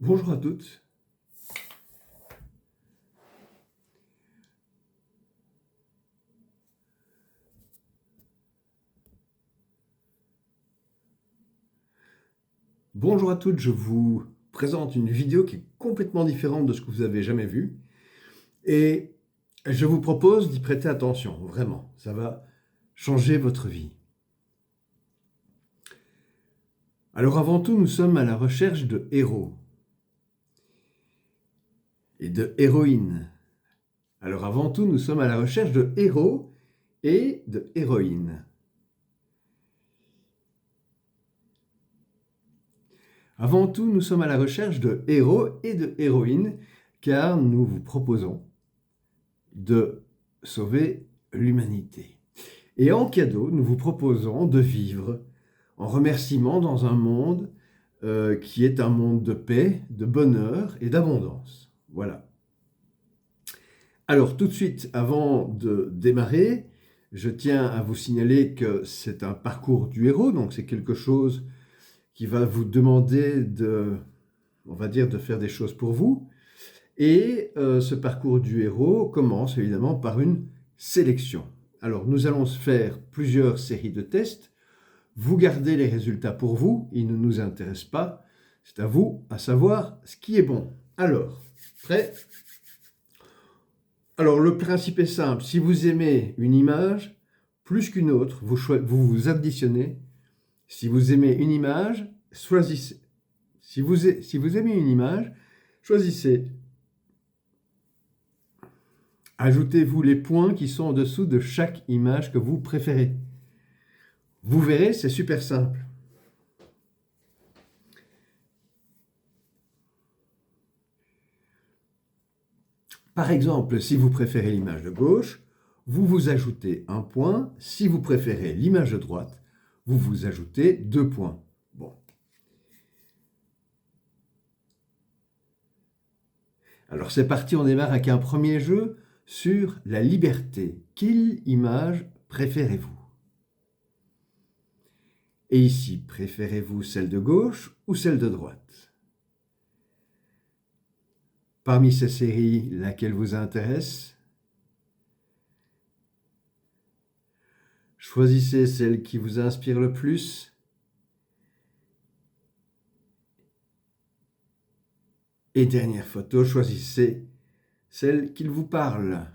Bonjour à toutes. Bonjour à toutes, je vous présente une vidéo qui est complètement différente de ce que vous avez jamais vu et je vous propose d'y prêter attention, vraiment, ça va changer votre vie. Alors avant tout, nous sommes à la recherche de héros et de héroïnes. Alors avant tout, nous sommes à la recherche de héros et de héroïnes. Avant tout, nous sommes à la recherche de héros et de héroïnes, car nous vous proposons de sauver l'humanité. Et en cadeau, nous vous proposons de vivre en remerciement dans un monde qui est un monde de paix, de bonheur et d'abondance. Voilà. Alors tout de suite, avant de démarrer, je tiens à vous signaler que c'est un parcours du héros, donc c'est quelque chose qui va vous demander on va dire, de faire des choses pour vous. Et ce parcours du héros commence évidemment par une sélection. Alors nous allons faire plusieurs séries de tests. Vous gardez les résultats pour vous, ils ne nous intéressent pas. C'est à vous à savoir ce qui est bon. Alors, prêt? Alors le principe est simple, si vous aimez une image plus qu'une autre, vous additionnez. Si vous aimez une image, choisissez. Si vous aimez une image, choisissez. Ajoutez-vous les points qui sont en dessous de chaque image que vous préférez. Vous verrez, c'est super simple. Par exemple, si vous préférez l'image de gauche, vous ajoutez un point. Si vous préférez l'image de droite, vous ajoutez 2 points. Bon. Alors c'est parti, on démarre avec un premier jeu sur la liberté. Quelle image préférez-vous? Et ici, préférez-vous celle de gauche ou celle de droite? Parmi ces séries, laquelle vous intéresse? Choisissez celle qui vous inspire le plus. Et dernière photo, choisissez celle qui vous parle.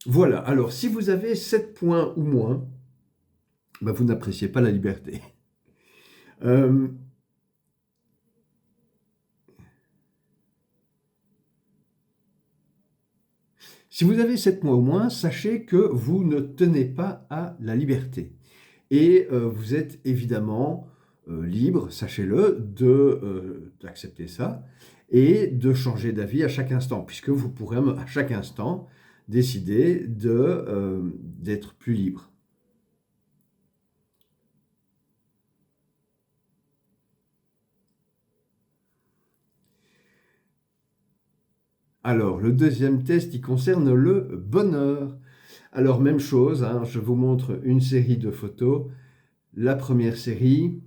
Voilà, alors si vous avez 7 points ou moins, vous n'appréciez pas la liberté. Si vous avez 7 points ou moins, sachez que vous ne tenez pas à la liberté. Et vous êtes évidemment libre, sachez-le, d'accepter ça et de changer d'avis à chaque instant, puisque vous pourrez à chaque instant décider d'être plus libre. Alors, le deuxième test, il concerne le bonheur. Alors, même chose, hein, je vous montre une série de photos. La première série,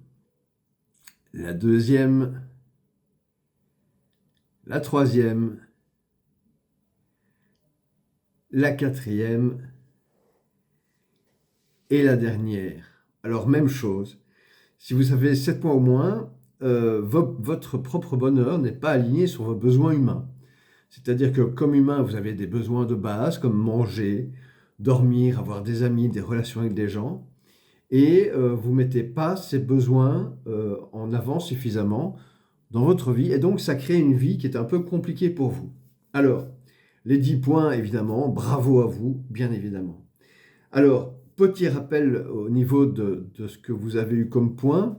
la deuxième, la troisième, la quatrième et la dernière. Alors, même chose. Si vous avez 7 points au moins, votre propre bonheur n'est pas aligné sur vos besoins humains. C'est-à-dire que comme humain, vous avez des besoins de base comme manger, dormir, avoir des amis, des relations avec des gens. Et vous ne mettez pas ces besoins en avant suffisamment dans votre vie. Et donc, ça crée une vie qui est un peu compliquée pour vous. Alors, les 10 points, évidemment, bravo à vous, bien évidemment. Alors, petit rappel au niveau de ce que vous avez eu comme points.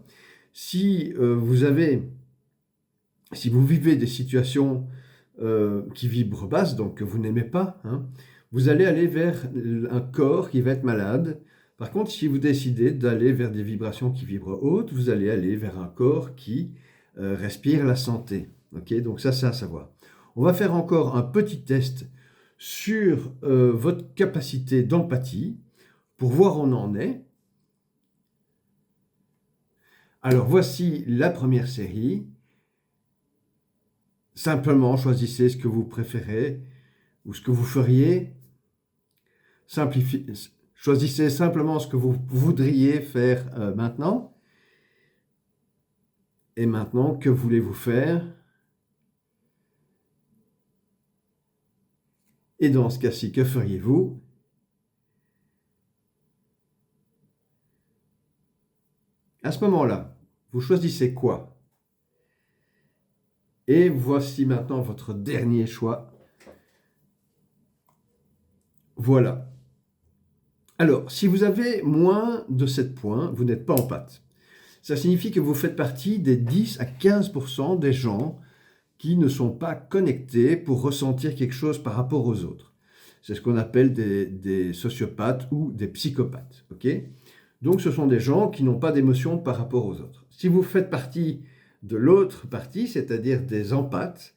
Si vous vivez des situations qui vibrent basse, donc que vous n'aimez pas, hein, vous allez aller vers un corps qui va être malade. Par contre, si vous décidez d'aller vers des vibrations qui vibrent hautes, vous allez aller vers un corps qui respire la santé. Okay, donc ça, c'est à savoir. On va faire encore un petit test sur votre capacité d'empathie pour voir où on en est. Alors, voici la première série. Simplement choisissez ce que vous préférez ou ce que vous feriez. Choisissez simplement ce que vous voudriez faire maintenant. Et maintenant, que voulez-vous faire? Et dans ce cas-ci, que feriez-vous? À ce moment-là, vous choisissez quoi? Et voici maintenant votre dernier choix. Voilà. Alors, si vous avez moins de 7 points, vous n'êtes pas en pâte. Ça signifie que vous faites partie des 10 à 15% des gens qui ne sont pas connectés pour ressentir quelque chose par rapport aux autres. C'est ce qu'on appelle des sociopathes ou des psychopathes. Okay? Donc, ce sont des gens qui n'ont pas d'émotion par rapport aux autres. Si vous faites partie de l'autre partie, c'est-à-dire des empathes,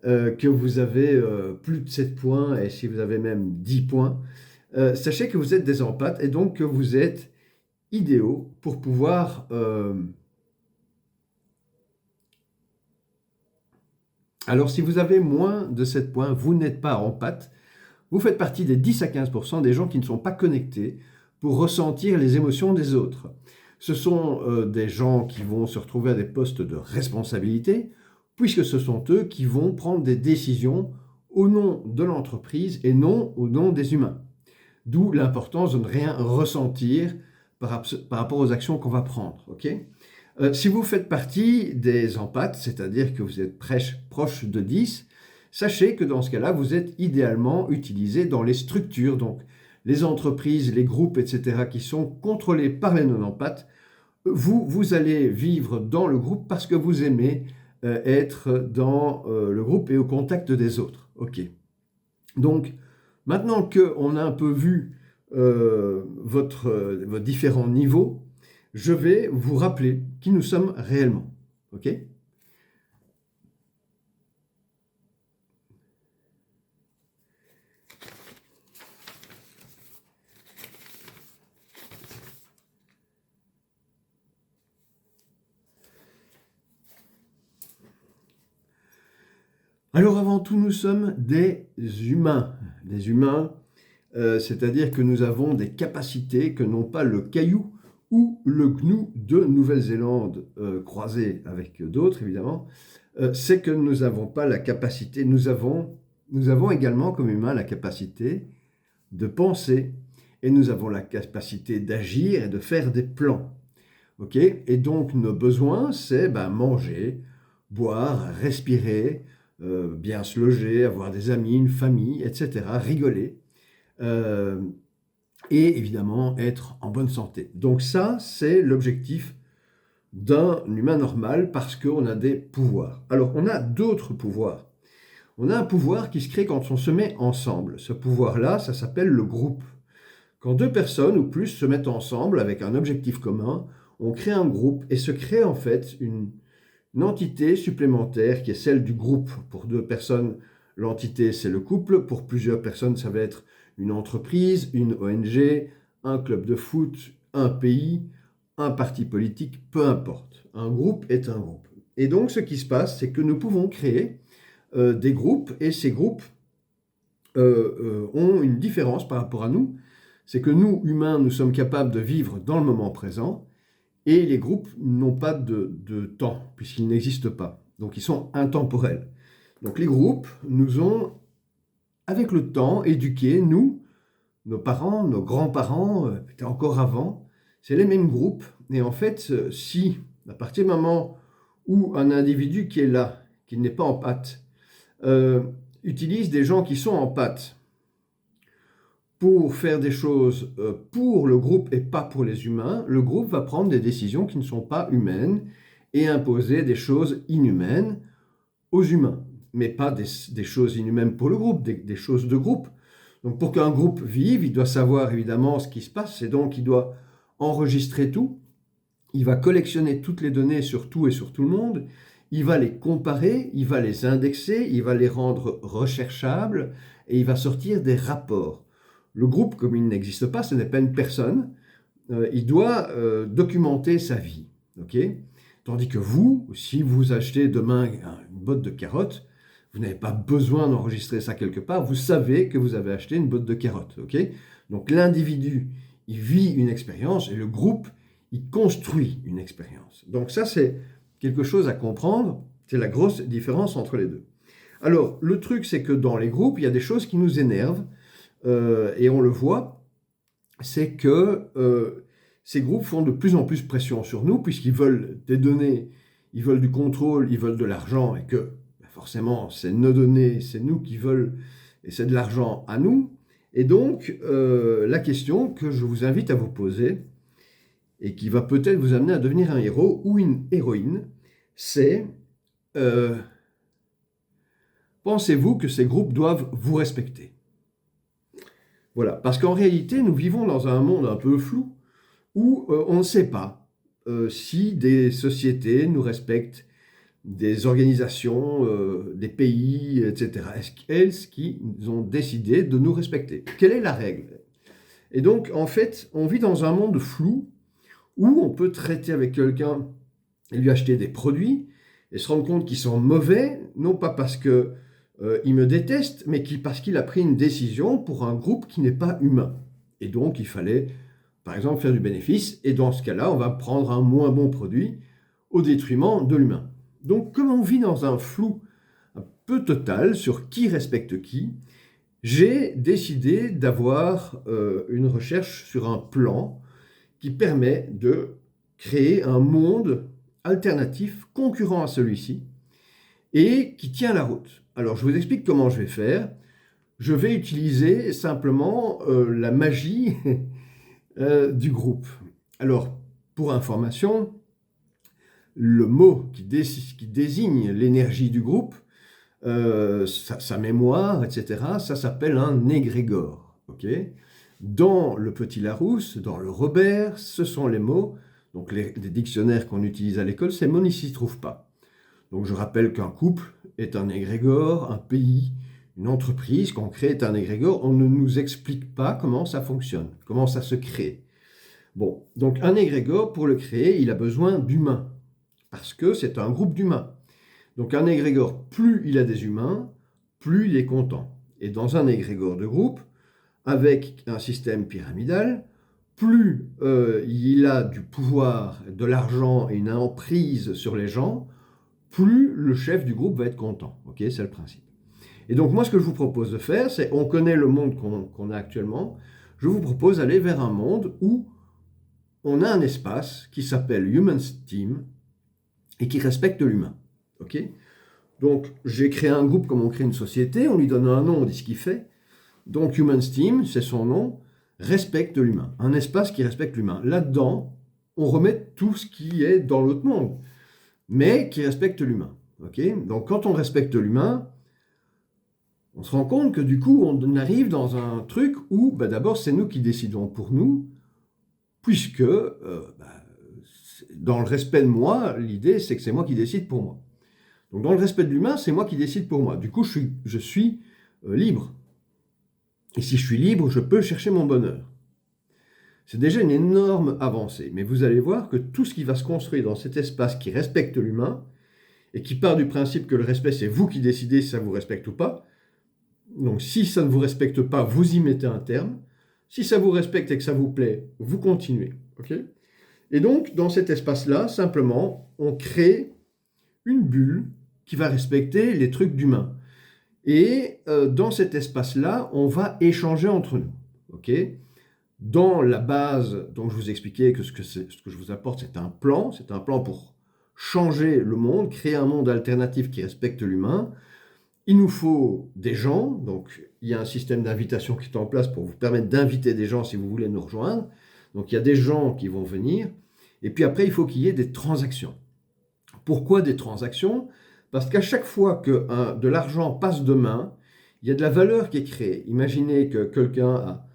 que vous avez plus de 7 points et si vous avez même 10 points, sachez que vous êtes des empathes et donc que vous êtes idéaux pour pouvoir... Alors, si vous avez moins de 7 points, vous n'êtes pas empathe. Vous faites partie des 10 à 15% des gens qui ne sont pas connectés pour ressentir les émotions des autres. Ce sont des gens qui vont se retrouver à des postes de responsabilité, puisque ce sont eux qui vont prendre des décisions au nom de l'entreprise et non au nom des humains. D'où l'importance de ne rien ressentir par rapport aux actions qu'on va prendre. Okay? Si vous faites partie des empathes, c'est-à-dire que vous êtes proche de 10, sachez que dans ce cas-là, vous êtes idéalement utilisé dans les structures, donc les entreprises, les groupes, etc., qui sont contrôlés par les non-empathes. Vous allez vivre dans le groupe parce que vous aimez être dans le groupe et au contact des autres. Ok. Donc, maintenant qu'on a un peu vu vos différents niveaux, je vais vous rappeler qui nous sommes réellement. Ok ? Alors avant tout, nous sommes des humains. Des humains, c'est-à-dire que nous avons des capacités que n'ont pas le caillou ou le gnou de Nouvelle-Zélande, croisé avec d'autres évidemment, c'est que nous n'avons pas la capacité, nous avons également comme humains la capacité de penser et nous avons la capacité d'agir et de faire des plans. Ok ? Et donc nos besoins, c'est manger, boire, respirer, bien se loger, avoir des amis, une famille, etc., rigoler, et évidemment être en bonne santé. Donc ça, c'est l'objectif d'un humain normal parce qu'on a des pouvoirs. Alors, on a d'autres pouvoirs. On a un pouvoir qui se crée quand on se met ensemble. Ce pouvoir-là, ça s'appelle le groupe. Quand deux personnes ou plus se mettent ensemble avec un objectif commun, on crée un groupe et se crée en fait une entité supplémentaire qui est celle du groupe. Pour deux personnes, l'entité c'est le couple. Pour plusieurs personnes, ça va être une entreprise, une ONG, un club de foot, un pays, un parti politique, peu importe. Un groupe est un groupe. Et donc ce qui se passe, c'est que nous pouvons créer des groupes et ces groupes ont une différence par rapport à nous. C'est que nous, humains, nous sommes capables de vivre dans le moment présent. Et les groupes n'ont pas de temps, puisqu'ils n'existent pas. Donc ils sont intemporels. Donc les groupes nous ont, avec le temps, éduqués, nous, nos parents, nos grands-parents, peut-être encore avant, c'est les mêmes groupes. Et en fait, si, à partir du moment où un individu qui est là, qui n'est pas en pâte, utilise des gens qui sont en pâte pour faire des choses pour le groupe et pas pour les humains, le groupe va prendre des décisions qui ne sont pas humaines et imposer des choses inhumaines aux humains, mais pas des choses inhumaines pour le groupe, des choses de groupe. Donc pour qu'un groupe vive, il doit savoir évidemment ce qui se passe, et donc il doit enregistrer tout, il va collectionner toutes les données sur tout et sur tout le monde, il va les comparer, il va les indexer, il va les rendre recherchables, et il va sortir des rapports. Le groupe, comme il n'existe pas, ce n'est pas une personne, il doit documenter sa vie. Okay ? Tandis que vous, si vous achetez demain une botte de carottes, Vous n'avez pas besoin d'enregistrer ça quelque part. Vous savez que vous avez acheté une botte de carottes. Ok? Donc l'individu, il vit une expérience et le groupe, il construit une expérience. Donc ça, c'est quelque chose à comprendre. C'est la grosse différence entre les deux. Alors, le truc, c'est que dans les groupes, il y a des choses qui nous énervent et on le voit, c'est que ces groupes font de plus en plus pression sur nous puisqu'ils veulent des données, ils veulent du contrôle, ils veulent de l'argent et que forcément, c'est nos données, c'est nous qui veulent et c'est de l'argent à nous. Et donc, la question que je vous invite à vous poser et qui va peut-être vous amener à devenir un héros ou une héroïne, c'est pensez-vous que ces groupes doivent vous respecter? Voilà, parce qu'en réalité, nous vivons dans un monde un peu flou où on ne sait pas si des sociétés nous respectent, des organisations, des pays, etc. Est-ce qu'ils ont décidé de nous respecter? Quelle est la règle? Et donc, en fait, on vit dans un monde flou où on peut traiter avec quelqu'un et lui acheter des produits et se rendre compte qu'ils sont mauvais, non pas parce que il me déteste, mais parce qu'il a pris une décision pour un groupe qui n'est pas humain. Et donc, il fallait, par exemple, faire du bénéfice. Et dans ce cas-là, on va prendre un moins bon produit au détriment de l'humain. Donc, comme on vit dans un flou un peu total sur qui respecte qui, j'ai décidé d'avoir une recherche sur un plan qui permet de créer un monde alternatif, concurrent à celui-ci, et qui tient la route. Alors, je vous explique comment je vais faire. Je vais utiliser simplement la magie du groupe. Alors, pour information, le mot qui désigne l'énergie du groupe, sa mémoire, etc., ça s'appelle un égrégore. Okay? Dans le Petit Larousse, dans le Robert, ce sont les mots, donc les dictionnaires qu'on utilise à l'école, ces mots n'y s'y trouvent pas. Donc je rappelle qu'un couple est un égrégore, un pays, une entreprise qu'on crée est un égrégore. On ne nous explique pas comment ça fonctionne, comment ça se crée. Bon, donc un égrégore, pour le créer, il a besoin d'humains, parce que c'est un groupe d'humains. Donc un égrégore, plus il a des humains, plus il est content. Et dans un égrégore de groupe, avec un système pyramidal, plus il a du pouvoir, de l'argent et une emprise sur les gens, plus le chef du groupe va être content. Okay, c'est le principe. Et donc moi, ce que je vous propose de faire, c'est, on connaît le monde qu'on a actuellement, je vous propose d'aller vers un monde où on a un espace qui s'appelle Human Team et qui respecte l'humain. Okay, donc j'ai créé un groupe comme on crée une société, on lui donne un nom, on dit ce qu'il fait. Donc Human Team, c'est son nom, respecte l'humain. Un espace qui respecte l'humain. Là-dedans, on remet tout ce qui est dans l'autre monde, mais qui respecte l'humain. Okay, donc quand on respecte l'humain, on se rend compte que du coup, on arrive dans un truc où, d'abord, c'est nous qui décidons pour nous, puisque, dans le respect de moi, l'idée, c'est que c'est moi qui décide pour moi. Donc, dans le respect de l'humain, c'est moi qui décide pour moi. Du coup, je suis libre. Et si je suis libre, je peux chercher mon bonheur. C'est déjà une énorme avancée. Mais vous allez voir que tout ce qui va se construire dans cet espace qui respecte l'humain, et qui part du principe que le respect, c'est vous qui décidez si ça vous respecte ou pas. Donc, si ça ne vous respecte pas, vous y mettez un terme. Si ça vous respecte et que ça vous plaît, vous continuez. Okay, et donc, dans cet espace-là, simplement, on crée une bulle qui va respecter les trucs d'humain. Et dans cet espace-là, on va échanger entre nous. Okay, dans la base, donc je vous expliquais que ce que je vous apporte, c'est un plan. C'est un plan pour changer le monde, créer un monde alternatif qui respecte l'humain. Il nous faut des gens, donc il y a un système d'invitation qui est en place pour vous permettre d'inviter des gens si vous voulez nous rejoindre. Donc il y a des gens qui vont venir. Et puis après, il faut qu'il y ait des transactions. Pourquoi des transactions? Parce qu'à chaque fois que de l'argent passe de main, il y a de la valeur qui est créée. Imaginez que quelqu'un a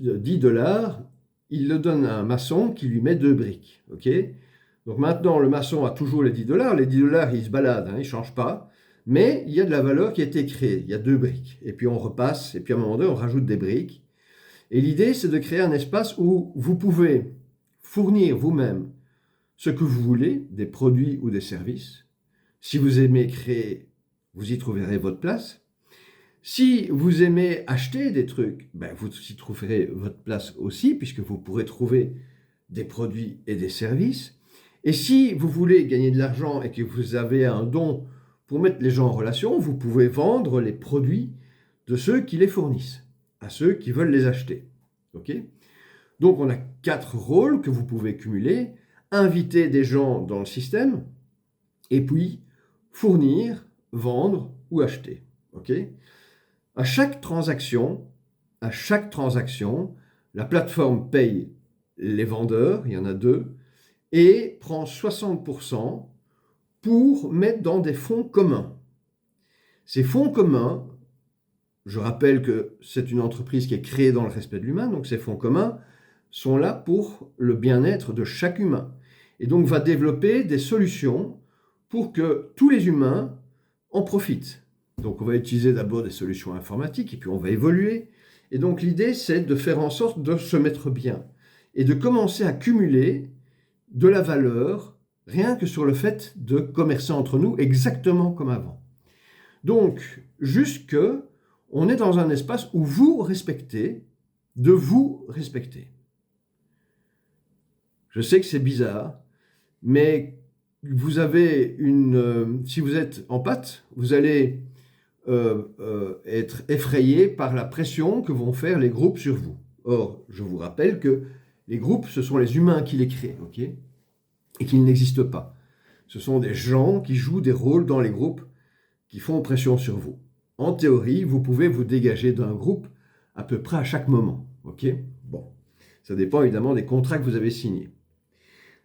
10 $, il le donne à un maçon qui lui met 2 briques. Okay, donc maintenant, le maçon a toujours les 10 $. Les 10 $, ils se baladent, ils ne changent pas. Mais il y a de la valeur qui a été créée. Il y a 2 briques. Et puis on repasse. Et puis à un moment donné, on rajoute des briques. Et l'idée, c'est de créer un espace où vous pouvez fournir vous-même ce que vous voulez, des produits ou des services. Si vous aimez créer vous y trouverez votre place. Si vous aimez acheter des trucs, ben vous y trouverez votre place aussi, puisque vous pourrez trouver des produits et des services. Et si vous voulez gagner de l'argent et que vous avez un don pour mettre les gens en relation, vous pouvez vendre les produits de ceux qui les fournissent, à ceux qui veulent les acheter. Ok ? Donc on a 4 rôles que vous pouvez cumuler. Inviter des gens dans le système, et puis fournir, vendre ou acheter. Ok ? À chaque transaction, la plateforme paye les vendeurs, il y en a 2, et prend 60% pour mettre dans des fonds communs. Ces fonds communs, je rappelle que c'est une entreprise qui est créée dans le respect de l'humain, donc ces fonds communs sont là pour le bien-être de chaque humain. Et donc va développer des solutions pour que tous les humains en profitent. Donc on va utiliser d'abord des solutions informatiques et puis on va évoluer. Et donc l'idée c'est de faire en sorte de se mettre bien et de commencer à cumuler de la valeur rien que sur le fait de commercer entre nous exactement comme avant. Donc juste que on est dans un espace où vous respectez, de vous respecter. Je sais que c'est bizarre, mais vous avez si vous êtes en pâte, vous allez être effrayé par la pression que vont faire les groupes sur vous. Or, je vous rappelle que les groupes, ce sont les humains qui les créent, ok ? Et qu'ils n'existent pas. Ce sont des gens qui jouent des rôles dans les groupes qui font pression sur vous. En théorie, vous pouvez vous dégager d'un groupe à peu près à chaque moment, ok ? Bon, ça dépend évidemment des contrats que vous avez signés.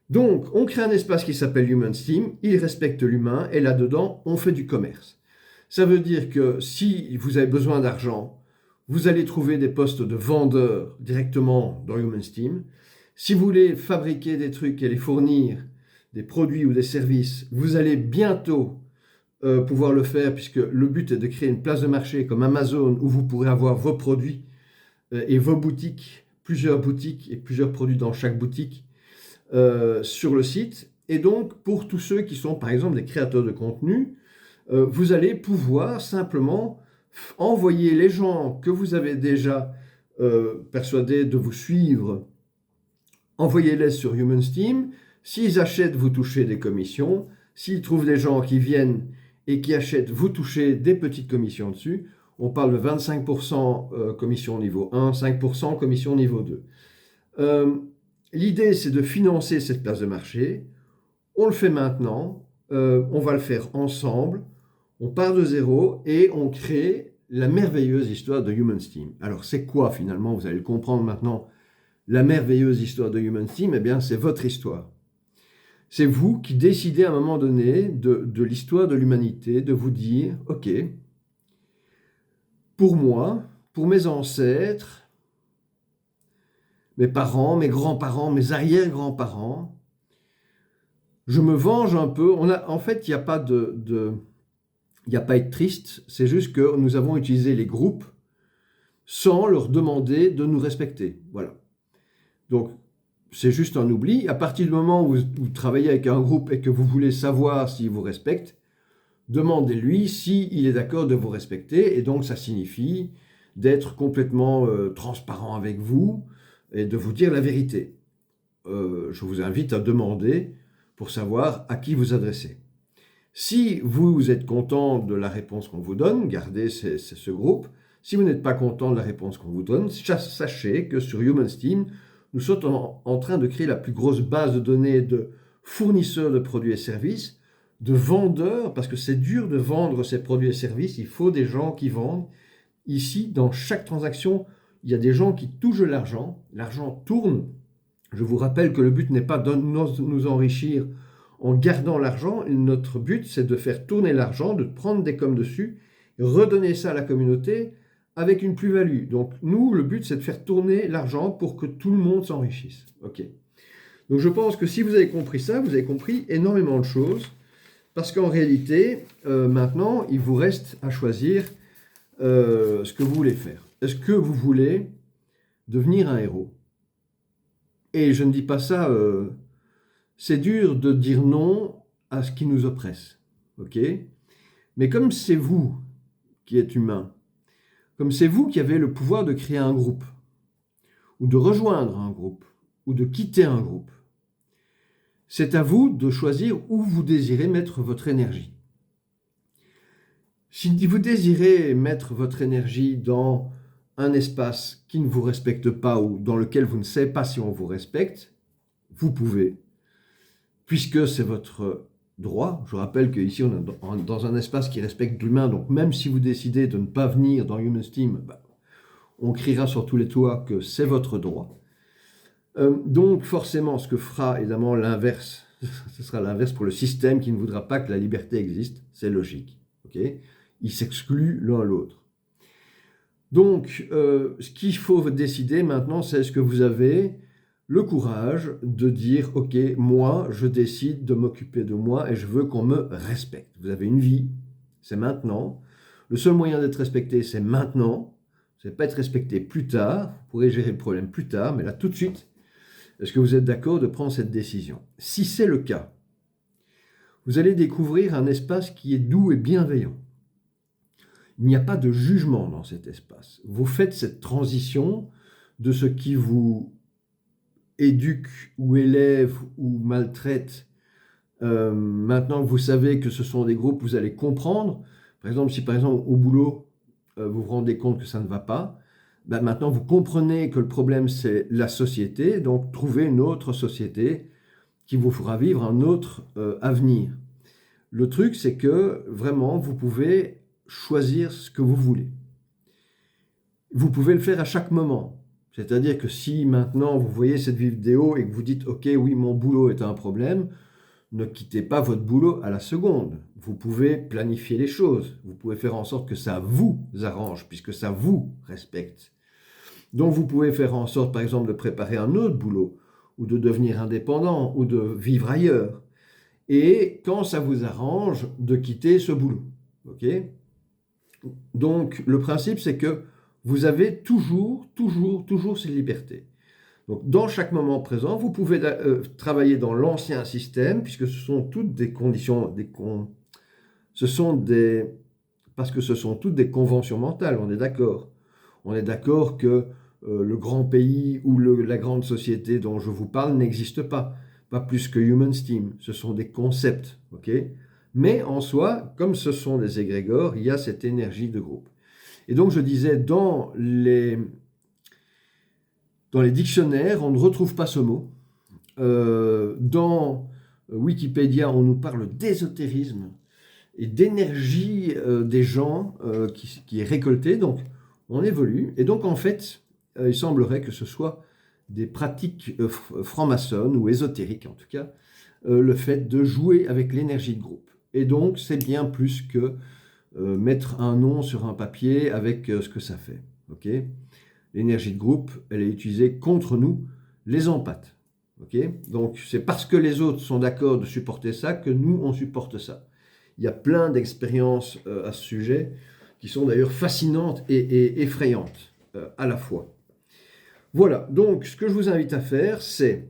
Donc, on crée un espace qui s'appelle Human Steam, il respecte l'humain, et là-dedans, on fait du commerce. Ça veut dire que si vous avez besoin d'argent, vous allez trouver des postes de vendeurs directement dans Human Steam. Si vous voulez fabriquer des trucs et les fournir, des produits ou des services, vous allez bientôt pouvoir le faire, puisque le but est de créer une place de marché comme Amazon, où vous pourrez avoir vos produits et vos boutiques, plusieurs boutiques et plusieurs produits dans chaque boutique, sur le site. Et donc, pour tous ceux qui sont, par exemple, des créateurs de contenu, vous allez pouvoir simplement envoyer les gens que vous avez déjà persuadés de vous suivre, envoyez-les sur Human Steam. S'ils achètent, vous touchez des commissions. S'ils trouvent des gens qui viennent et qui achètent, vous touchez des petites commissions dessus. On parle de 25% commission niveau 1, 5% commission niveau 2. L'idée, c'est de financer cette place de marché. On le fait maintenant, on va le faire ensemble, on part de zéro et on crée la merveilleuse histoire de Human Steam. Alors, c'est quoi finalement? Vous allez le comprendre maintenant. La merveilleuse histoire de Human Steam, eh bien, c'est votre histoire. C'est vous qui décidez à un moment donné de l'histoire de l'humanité, de vous dire, ok, pour moi, pour mes ancêtres, mes parents, mes grands-parents, mes arrière-grands-parents, je me venge un peu. En fait, il n'y a pas il n'y a pas à être triste, c'est juste que nous avons utilisé les groupes sans leur demander de nous respecter. Voilà. Donc, c'est juste un oubli. À partir du moment où vous travaillez avec un groupe et que vous voulez savoir s'il vous respecte, demandez-lui s'il est d'accord de vous respecter. Et donc, ça signifie d'être complètement transparent avec vous et de vous dire la vérité. Je vous invite à demander pour savoir à qui vous adressez. Si vous êtes content de la réponse qu'on vous donne, gardez ce groupe. Si vous n'êtes pas content de la réponse qu'on vous donne, sachez que sur Human Steam, nous sommes en train de créer la plus grosse base de données de fournisseurs de produits et services, de vendeurs, parce que c'est dur de vendre ces produits et services, il faut des gens qui vendent. Ici, dans chaque transaction, il y a des gens qui touchent l'argent tourne. Je vous rappelle que le but n'est pas de nous enrichir en gardant l'argent. Notre but, c'est de faire tourner l'argent, de prendre des coms dessus, redonner ça à la communauté avec une plus-value. Donc nous, le but, c'est de faire tourner l'argent pour que tout le monde s'enrichisse. Ok. Donc je pense que si vous avez compris ça, vous avez compris énormément de choses, parce qu'en réalité, maintenant, il vous reste à choisir ce que vous voulez faire. Est-ce que vous voulez devenir un héros? Et je ne dis pas ça, c'est dur de dire non à ce qui nous oppresse, ok? Mais comme c'est vous qui êtes humain, comme c'est vous qui avez le pouvoir de créer un groupe, ou de rejoindre un groupe, ou de quitter un groupe, c'est à vous de choisir où vous désirez mettre votre énergie. Si vous désirez mettre votre énergie dans un espace qui ne vous respecte pas ou dans lequel vous ne savez pas si on vous respecte, vous pouvez, puisque c'est votre droit. Je rappelle qu'ici, on est dans un espace qui respecte l'humain, donc même si vous décidez de ne pas venir dans Human Steam, on criera sur tous les toits que c'est votre droit. Donc forcément, ce que fera évidemment l'inverse, ce sera l'inverse pour le système qui ne voudra pas que la liberté existe, c'est logique. Okay, ils s'excluent l'un l'autre. Donc, ce qu'il faut décider maintenant, c'est est-ce que vous avez le courage de dire « Ok, moi, je décide de m'occuper de moi et je veux qu'on me respecte. » Vous avez une vie, c'est maintenant. Le seul moyen d'être respecté, c'est maintenant. Vous n'allez pas être respecté plus tard. Vous pourrez gérer le problème plus tard, mais là, tout de suite, est-ce que vous êtes d'accord de prendre cette décision? Si c'est le cas, vous allez découvrir un espace qui est doux et bienveillant. Il n'y a pas de jugement dans cet espace. Vous faites cette transition de ce qui vous éduque ou élève ou maltraite. Maintenant, vous savez que ce sont des groupes, vous allez comprendre. Par exemple, si par exemple au boulot, vous vous rendez compte que ça ne va pas, maintenant vous comprenez que le problème c'est la société, donc trouvez une autre société qui vous fera vivre un autre avenir. Le truc, c'est que vraiment, vous pouvez choisir ce que vous voulez. Vous pouvez le faire à chaque moment. C'est-à-dire que si maintenant vous voyez cette vidéo et que vous dites « Ok, oui, mon boulot est un problème », ne quittez pas votre boulot à la seconde. Vous pouvez planifier les choses. Vous pouvez faire en sorte que ça vous arrange, puisque ça vous respecte. Donc vous pouvez faire en sorte, par exemple, de préparer un autre boulot, ou de devenir indépendant, ou de vivre ailleurs. Et quand ça vous arrange, de quitter ce boulot. Ok ? Donc le principe, c'est que vous avez toujours cette liberté. Donc, dans chaque moment présent, vous pouvez travailler dans l'ancien système, puisque ce sont toutes des conditions, parce que ce sont toutes des conventions mentales, on est d'accord. On est d'accord que le grand pays ou la grande société dont je vous parle n'existe pas plus que Human Steam. Ce sont des concepts, ok ? Mais en soi, comme ce sont des égrégores, il y a cette énergie de groupe. Et donc, je disais, dans les dictionnaires, on ne retrouve pas ce mot. Dans Wikipédia, on nous parle d'ésotérisme et d'énergie des gens qui est récoltée. Donc, on évolue. Et donc, en fait, il semblerait que ce soit des pratiques franc-maçonnes ou ésotériques, en tout cas, le fait de jouer avec l'énergie de groupe. Et donc, c'est bien plus que mettre un nom sur un papier avec ce que ça fait. Okay ? L'énergie de groupe, elle est utilisée contre nous, les empathes. Okay ? Donc, c'est parce que les autres sont d'accord de supporter ça que nous, on supporte ça. Il y a plein d'expériences à ce sujet qui sont d'ailleurs fascinantes et effrayantes à la fois. Voilà, donc ce que je vous invite à faire, c'est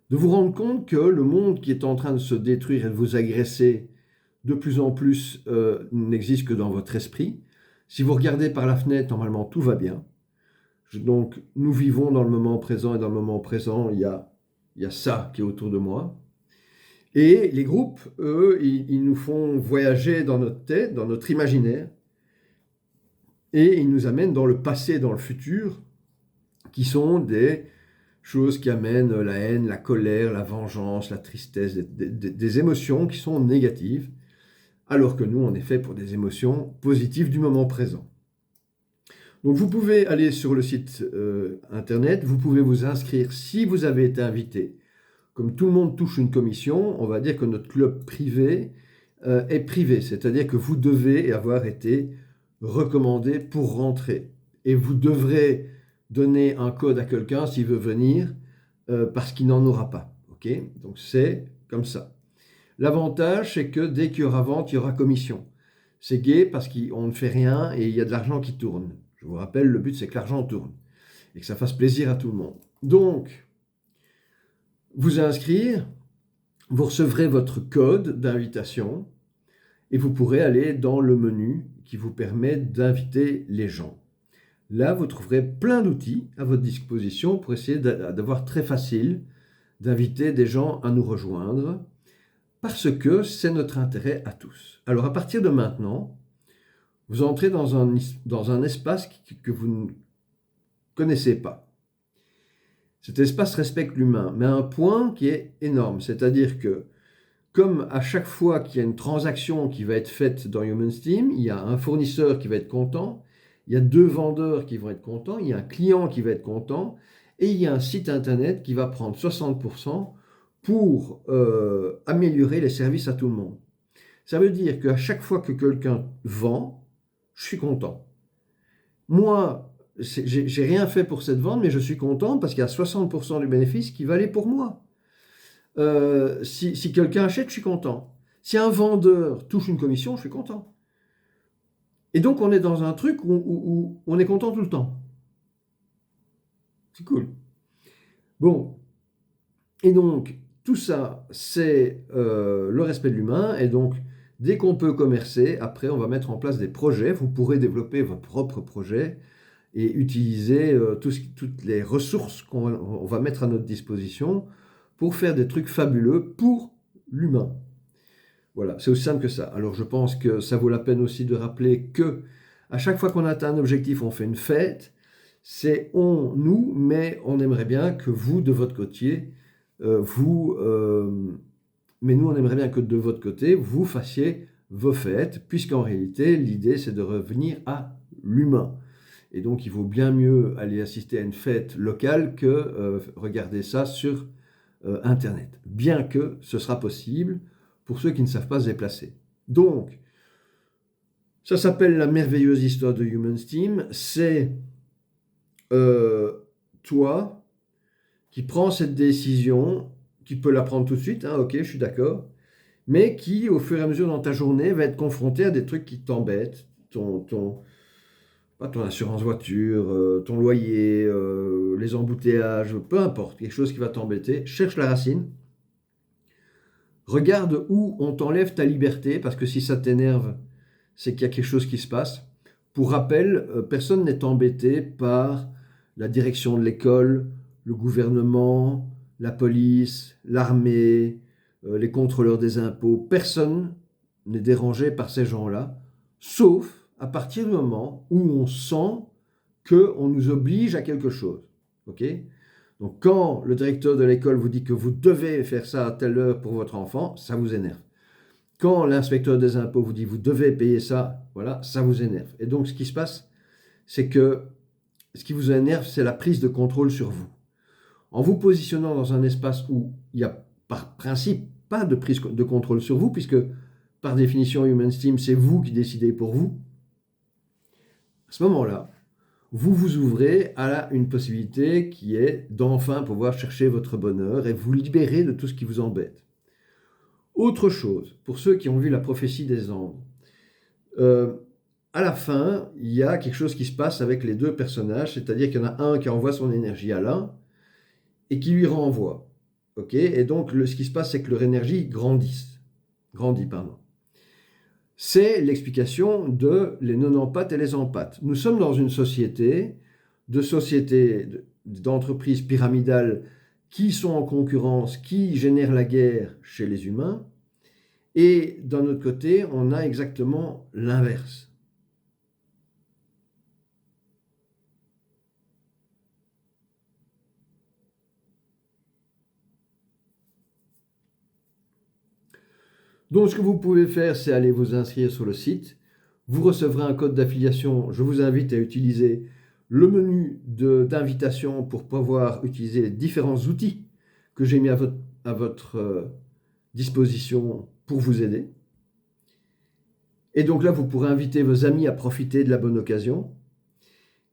de vous rendre compte que le monde qui est en train de se détruire et de vous agresser de plus en plus n'existe que dans votre esprit. Si vous regardez par la fenêtre, normalement, tout va bien. Donc, nous vivons dans le moment présent, et dans le moment présent, il y a ça qui est autour de moi. Et les groupes, eux, ils nous font voyager dans notre tête, dans notre imaginaire, et ils nous amènent dans le passé et dans le futur, qui sont des choses qui amènent la haine, la colère, la vengeance, la tristesse, des émotions qui sont négatives, alors que nous, on est fait pour des émotions positives du moment présent. Donc, vous pouvez aller sur le site internet, vous pouvez vous inscrire si vous avez été invité. Comme tout le monde touche une commission, on va dire que notre club privé est privé, c'est-à-dire que vous devez avoir été recommandé pour rentrer. Et vous devrez donner un code à quelqu'un s'il veut venir, parce qu'il n'en aura pas. Okay ? Donc, c'est comme ça. L'avantage, c'est que dès qu'il y aura vente, il y aura commission. C'est gai parce qu'on ne fait rien et il y a de l'argent qui tourne. Je vous rappelle, le but, c'est que l'argent tourne et que ça fasse plaisir à tout le monde. Donc, vous inscrire, vous recevrez votre code d'invitation et vous pourrez aller dans le menu qui vous permet d'inviter les gens. Là, vous trouverez plein d'outils à votre disposition pour essayer d'avoir très facile d'inviter des gens à nous rejoindre, parce que c'est notre intérêt à tous. Alors à partir de maintenant, vous entrez dans un espace que vous ne connaissez pas. Cet espace respecte l'humain, mais à un point qui est énorme, c'est-à-dire que comme à chaque fois qu'il y a une transaction qui va être faite dans HumanSteam, il y a un fournisseur qui va être content, il y a 2 vendeurs qui vont être contents, il y a un client qui va être content, et il y a un site internet qui va prendre 60% pour améliorer les services à tout le monde. Ça veut dire qu'à chaque fois que quelqu'un vend, je suis content. Moi, j'ai rien fait pour cette vente, mais je suis content parce qu'il y a 60% du bénéfice qui va aller pour moi. Si quelqu'un achète, je suis content. Si un vendeur touche une commission, je suis content. Et donc, on est dans un truc où on est content tout le temps. C'est cool. Bon. Et donc, tout ça, c'est le respect de l'humain. Et donc, dès qu'on peut commercer, après, on va mettre en place des projets. Vous pourrez développer votre propre projet et utiliser toutes les ressources qu'on va mettre à notre disposition pour faire des trucs fabuleux pour l'humain. Voilà, c'est aussi simple que ça. Alors je pense que ça vaut la peine aussi de rappeler que à chaque fois qu'on atteint un objectif, on fait une fête. C'est on, nous, mais on aimerait bien que vous, de votre côté, mais nous, on aimerait bien que de votre côté, vous fassiez vos fêtes, puisqu'en réalité, l'idée, c'est de revenir à l'humain. Et donc, il vaut bien mieux aller assister à une fête locale que regarder ça sur Internet. Bien que ce sera possible pour ceux qui ne savent pas se déplacer. Donc, ça s'appelle la merveilleuse histoire de HumanSteam. C'est toi qui prends cette décision, qui peut la prendre tout de suite, hein, ok, je suis d'accord, mais qui, au fur et à mesure dans ta journée, va être confronté à des trucs qui t'embêtent, pas ton assurance voiture, ton loyer, les embouteillages, peu importe, quelque chose qui va t'embêter, cherche la racine. Regarde où on t'enlève ta liberté, parce que si ça t'énerve, c'est qu'il y a quelque chose qui se passe. Pour rappel, personne n'est embêté par la direction de l'école, le gouvernement, la police, l'armée, les contrôleurs des impôts. Personne n'est dérangé par ces gens-là, sauf à partir du moment où on sent qu'on nous oblige à quelque chose. Ok ? Donc quand le directeur de l'école vous dit que vous devez faire ça à telle heure pour votre enfant, ça vous énerve. Quand l'inspecteur des impôts vous dit vous devez payer ça, voilà, ça vous énerve. Et donc ce qui se passe, c'est que ce qui vous énerve, c'est la prise de contrôle sur vous. En vous positionnant dans un espace où il n'y a par principe pas de prise de contrôle sur vous, puisque par définition HumanSteam, c'est vous qui décidez pour vous, à ce moment-là, vous vous ouvrez à une possibilité qui est d'enfin pouvoir chercher votre bonheur et vous libérer de tout ce qui vous embête. Autre chose, pour ceux qui ont vu la prophétie des anges, à la fin, il y a quelque chose qui se passe avec les 2 personnages, c'est-à-dire qu'il y en a un qui envoie son énergie à l'un et qui lui renvoie. Ok ? Et donc, ce qui se passe, c'est que leur énergie grandit. C'est l'explication de les non-empathes et les empathes. Nous sommes dans une société d'entreprises pyramidales qui sont en concurrence, qui génèrent la guerre chez les humains. Et d'un autre côté, on a exactement l'inverse. Donc, ce que vous pouvez faire, c'est aller vous inscrire sur le site. Vous recevrez un code d'affiliation. Je vous invite à utiliser le menu d'invitation pour pouvoir utiliser les différents outils que j'ai mis à votre disposition pour vous aider. Et donc là, vous pourrez inviter vos amis à profiter de la bonne occasion.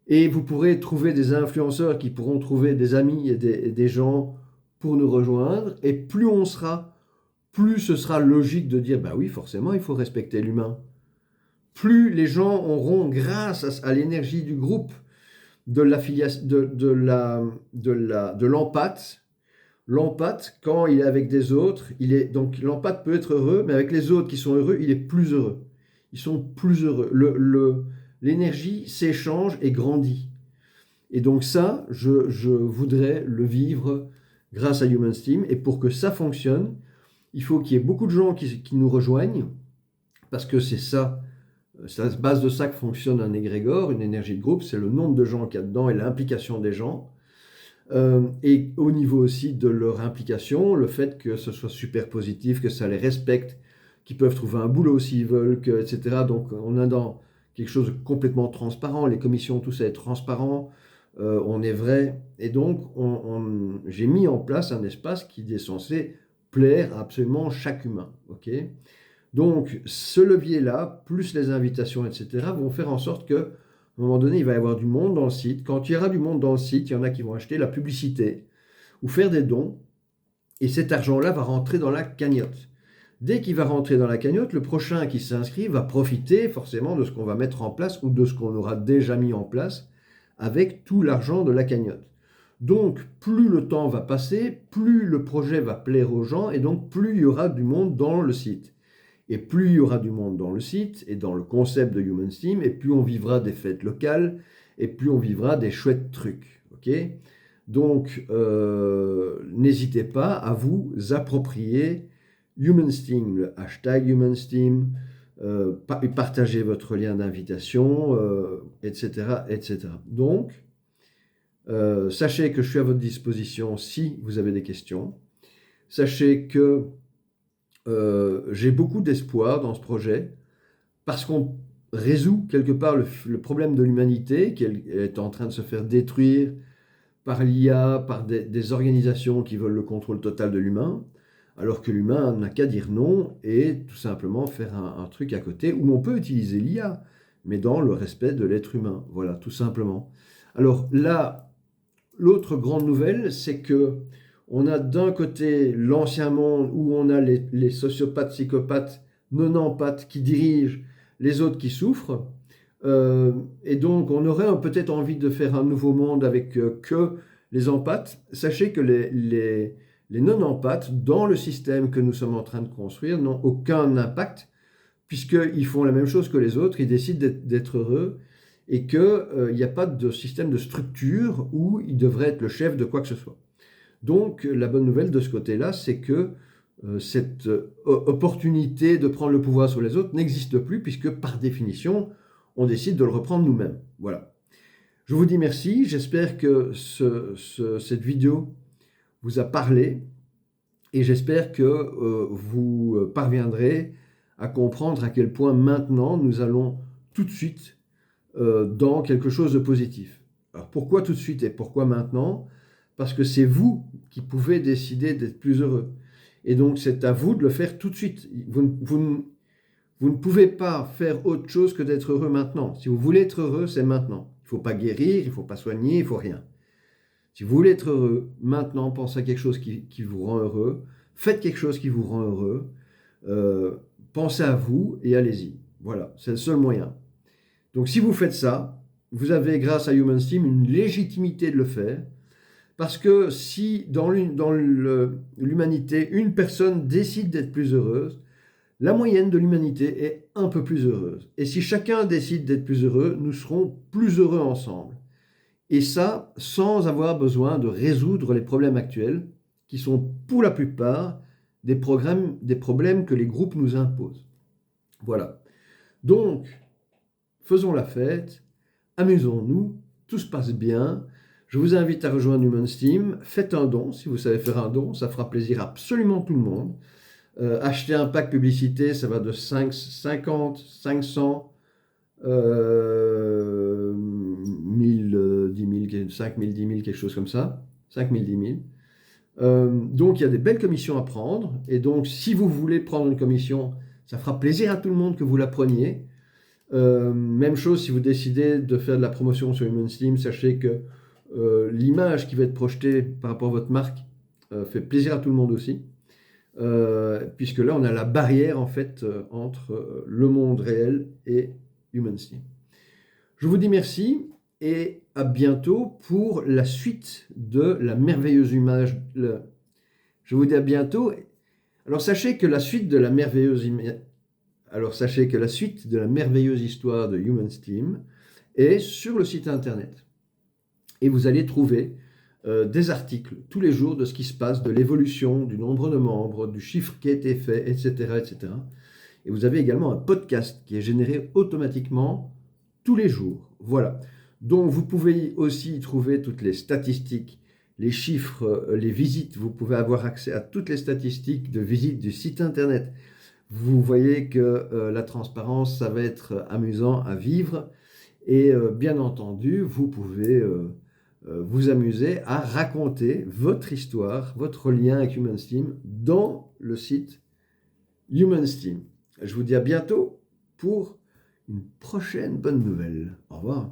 Et vous pourrez trouver des influenceurs qui pourront trouver des amis et des gens pour nous rejoindre. Et plus on sera, plus ce sera logique de dire, bah oui, forcément, il faut respecter l'humain. Plus les gens auront, grâce à l'énergie du groupe, de l'empathie, L'empathe, quand il est avec des autres, donc l'empathe peut être heureux, mais avec les autres qui sont heureux, il est plus heureux. Ils sont plus heureux. L'énergie s'échange et grandit. Et donc ça, je voudrais le vivre grâce à Human Steam. Et pour que ça fonctionne, il faut qu'il y ait beaucoup de gens qui nous rejoignent, parce que c'est à la base de ça que fonctionne un égrégore, une énergie de groupe, c'est le nombre de gens qu'il y a dedans et l'implication des gens. Et au niveau aussi de leur implication, le fait que ce soit super positif, que ça les respecte, qu'ils peuvent trouver un boulot s'ils veulent, etc. Donc on est dans quelque chose de complètement transparent, les commissions, tout ça est transparent, on est vrai. Et donc j'ai mis en place un espace qui est censé plaire à absolument chaque humain. Okay, donc ce levier-là, plus les invitations, etc., vont faire en sorte que à un moment donné, il va y avoir du monde dans le site. Quand il y aura du monde dans le site, il y en a qui vont acheter la publicité ou faire des dons. Et cet argent-là va rentrer dans la cagnotte. Dès qu'il va rentrer dans la cagnotte, le prochain qui s'inscrit va profiter forcément de ce qu'on va mettre en place ou de ce qu'on aura déjà mis en place avec tout l'argent de la cagnotte. Donc, plus le temps va passer, plus le projet va plaire aux gens et donc plus il y aura du monde dans le site. Et plus il y aura du monde dans le site et dans le concept de Human Steam, et plus on vivra des fêtes locales, et plus on vivra des chouettes trucs. Okay, donc, n'hésitez pas à vous approprier Human Steam, le hashtag Human Steam, partagez votre lien d'invitation, etc., etc. Donc, sachez que je suis à votre disposition si vous avez des questions. Sachez que j'ai beaucoup d'espoir dans ce projet parce qu'on résout quelque part le problème de l'humanité qui est en train de se faire détruire par l'IA, par des organisations qui veulent le contrôle total de l'humain, alors que l'humain n'a qu'à dire non et tout simplement faire un truc à côté où on peut utiliser l'IA, mais dans le respect de l'être humain. Voilà, tout simplement. Alors là, l'autre grande nouvelle, c'est que on a d'un côté l'ancien monde où on a les sociopathes, psychopathes, nonempathes qui dirigent, les autres qui souffrent. Et donc on aurait peut-être envie de faire un nouveau monde avec que les empathes. Sachez que les non-empathes, dans le système que nous sommes en train de construire, n'ont aucun impact, puisqu'ils font la même chose que les autres, ils décident d'être heureux, et qu'il n'y a pas de système de structure où ils devraient être le chef de quoi que ce soit. Donc, la bonne nouvelle de ce côté-là, c'est que cette opportunité de prendre le pouvoir sur les autres n'existe plus, puisque par définition, on décide de le reprendre nous-mêmes. Voilà. Je vous dis merci. J'espère que cette vidéo vous a parlé et j'espère que vous parviendrez à comprendre à quel point maintenant nous allons tout de suite dans quelque chose de positif. Alors pourquoi tout de suite et pourquoi maintenant? Parce que c'est vous qui pouvez décider d'être plus heureux. Et donc c'est à vous de le faire tout de suite. Vous ne pouvez pas faire autre chose que d'être heureux maintenant. Si vous voulez être heureux, c'est maintenant. Il ne faut pas guérir, il ne faut pas soigner, il ne faut rien. Si vous voulez être heureux, maintenant, pensez à quelque chose qui vous rend heureux. Faites quelque chose qui vous rend heureux. Pensez à vous et allez-y. Voilà, c'est le seul moyen. Donc si vous faites ça, vous avez, grâce à Human Steam, une légitimité de le faire. Parce que si dans l'humanité, une personne décide d'être plus heureuse, la moyenne de l'humanité est un peu plus heureuse. Et si chacun décide d'être plus heureux, nous serons plus heureux ensemble. Et ça, sans avoir besoin de résoudre les problèmes actuels, qui sont pour la plupart des problèmes que les groupes nous imposent. Voilà. Donc, faisons la fête, amusons-nous, tout se passe bien. Je vous invite à rejoindre Human Steam. Faites un don, si vous savez faire un don, ça fera plaisir à absolument tout le monde. Acheter un pack publicité, ça va de 50, 500, 1000, 10 000, 5000, 10 000, quelque chose comme ça. 5000, 10 000. Donc, il y a des belles commissions à prendre. Et donc, si vous voulez prendre une commission, ça fera plaisir à tout le monde que vous la preniez. Même chose si vous décidez de faire de la promotion sur Human Steam, sachez que l'image qui va être projetée par rapport à votre marque fait plaisir à tout le monde aussi. Puisque là, on a la barrière en fait entre le monde réel et Human Steam. Je vous dis merci et à bientôt pour la suite de la merveilleuse image, Je vous dis à bientôt. Alors sachez que la suite de la merveilleuse histoire de Human Steam est sur le site internet. Et vous allez trouver des articles tous les jours de ce qui se passe, de l'évolution, du nombre de membres, du chiffre qui a été fait, etc., etc. Et vous avez également un podcast qui est généré automatiquement tous les jours. Voilà. Donc vous pouvez aussi y trouver toutes les statistiques, les chiffres, les visites. Vous pouvez avoir accès à toutes les statistiques de visite du site internet. Vous voyez que la transparence, ça va être amusant à vivre. Et bien entendu, vous pouvez vous amuser à raconter votre histoire, votre lien avec Human Steam dans le site Human Steam. Je vous dis à bientôt pour une prochaine bonne nouvelle. Au revoir.